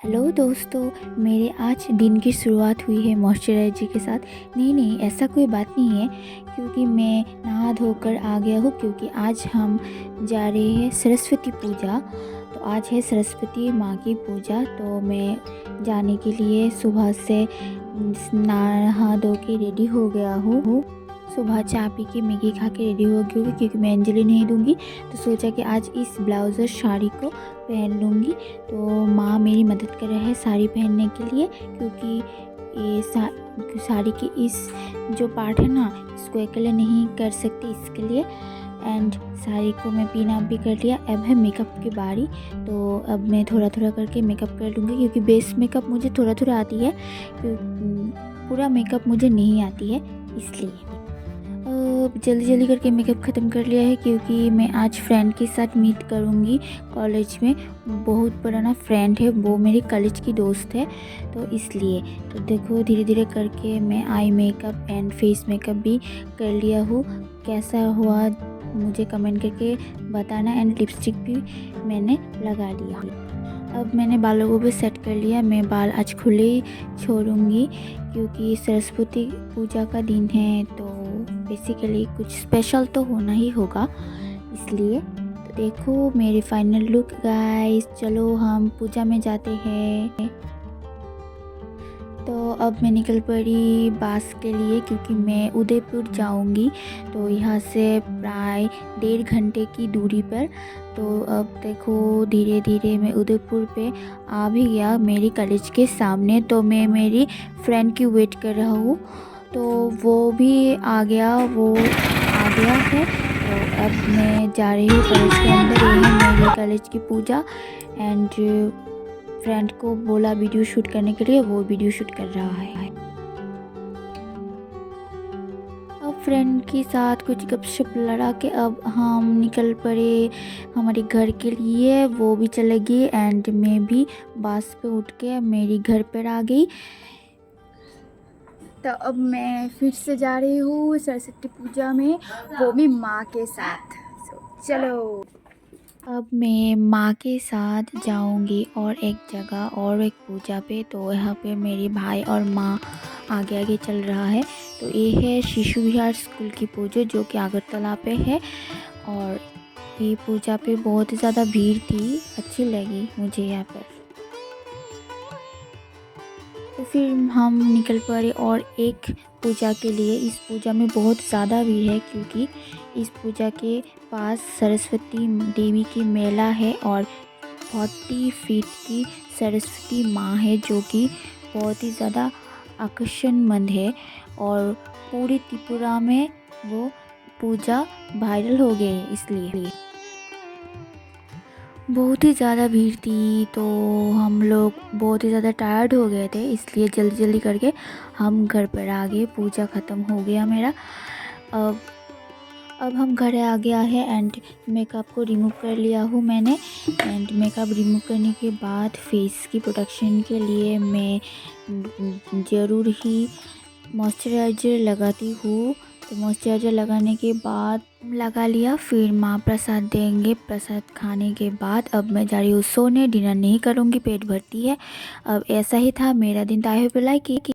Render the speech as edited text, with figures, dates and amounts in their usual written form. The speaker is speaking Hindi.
हेलो दोस्तों, मेरे आज दिन की शुरुआत हुई है मॉइस्चराइज़र के साथ। नहीं, ऐसा कोई बात नहीं है, क्योंकि मैं नहा धोकर आ गया हूँ, क्योंकि आज हम जा रहे हैं सरस्वती पूजा। तो आज है सरस्वती माँ की पूजा, तो मैं जाने के लिए सुबह से नहा धो के रेडी हो गया हूँ। सुबह चाय पी के मैगी खा के रेडी हो गई हूँ, क्योंकि मैं अंजलि नहीं दूंगी। तो सोचा कि आज इस ब्लाउज़ और साड़ी को पहन लूँगी। तो माँ मेरी मदद कर रहे हैं साड़ी पहनने के लिए, क्योंकि ये साड़ी की इस जो पार्ट है ना, इसको अकेले नहीं कर सकती, इसके लिए। एंड साड़ी को मैं पिन अप भी कर लिया। अब है मेकअप की बारी। तो अब मैं थोड़ा थोड़ा करके मेकअप कर लूँगी, क्योंकि बेस मेकअप मुझे थोड़ा थोड़ा आती है, पूरा मेकअप मुझे नहीं आती है, इसलिए जल्दी जल्दी करके मेकअप ख़त्म कर लिया है, क्योंकि मैं आज फ्रेंड के साथ मीट करूँगी कॉलेज में। बहुत पुराना फ्रेंड है, वो मेरी कॉलेज की दोस्त है, तो इसलिए। तो देखो, धीरे धीरे करके मैं eye makeup and face makeup भी कर लिया हूँ। कैसा हुआ मुझे कमेंट करके बताना। एंड लिपस्टिक भी मैंने लगा लिया। अब मैंने बालों को भी सेट कर लिया। मैं बाल आज खुले ही छोड़ूंगी, क्योंकि सरस्वती पूजा का दिन है, तो बेसिकली कुछ स्पेशल तो होना ही होगा, इसलिए। तो देखो मेरी फाइनल लुक गाइस। चलो हम पूजा में जाते हैं। तो अब मैं निकल पड़ी बस के लिए, क्योंकि मैं उदयपुर जाऊंगी। तो यहाँ से प्राय 1.5 घंटे की दूरी पर। तो अब देखो धीरे धीरे मैं उदयपुर पे आ भी गया, मेरी कॉलेज के सामने। तो मैं मेरी फ्रेंड की वेट कर रहा हूँ, तो वो भी आ गया, वो आ गया है। तो अब मैं जा रही हूँ कॉलेज के अंदर। ये है मेरी कॉलेज की पूजा। एंड फ्रेंड को बोला वीडियो शूट करने के लिए, वो वीडियो शूट कर रहा है। अब फ्रेंड के साथ कुछ गपशप लड़ा के अब हम निकल पड़े हमारे घर के लिए। वो भी चले गई एंड मैं भी बस पे उठ के मेरी घर पर आ गई। तो अब मैं फिर से जा रही हूँ सरस्वती पूजा में, वो भी माँ के साथ। चलो अब मैं माँ के साथ जाऊंगी और एक जगह और एक पूजा पे। तो यहाँ पे मेरे भाई और माँ आगे आगे चल रहा है। तो ये है शिशु विहार स्कूल की पूजा, जो कि अगरतला पे है। और ये पूजा पे बहुत ही ज़्यादा भीड़ थी, अच्छी लगी मुझे यहाँ पर। तो फिर हम निकल पड़े और एक पूजा के लिए। इस पूजा में बहुत ज़्यादा भीड़ है, क्योंकि इस पूजा के पास सरस्वती देवी की मेला है और 40 फीट की सरस्वती माँ है, जो कि बहुत ही ज़्यादा आकर्षणमंद है। और पूरी त्रिपुरा में वो पूजा वायरल हो गई है, इसलिए। बहुत ही ज़्यादा भीड़ थी, तो हम लोग बहुत ही ज़्यादा टायर्ड हो गए थे, इसलिए जल्दी जल्दी करके हम घर पर आ गए। पूजा ख़त्म हो गया मेरा। अब हम घर आ गया है एंड मेकअप को रिमूव कर लिया हूँ मैंने। एंड मेकअप रिमूव करने के बाद फेस की प्रोटेक्शन के लिए मैं ज़रूर ही मॉइस्चराइज़र लगाती हूँ। तो मॉइस्चराइज़र लगाने के बाद लगा लिया। फिर माँ प्रसाद देंगे। प्रसाद खाने के बाद अब मैं जा रही हूँ सोने। डिनर नहीं करूँगी, पेट भरती है। अब ऐसा ही था मेरा दिन। तो I hope you like it.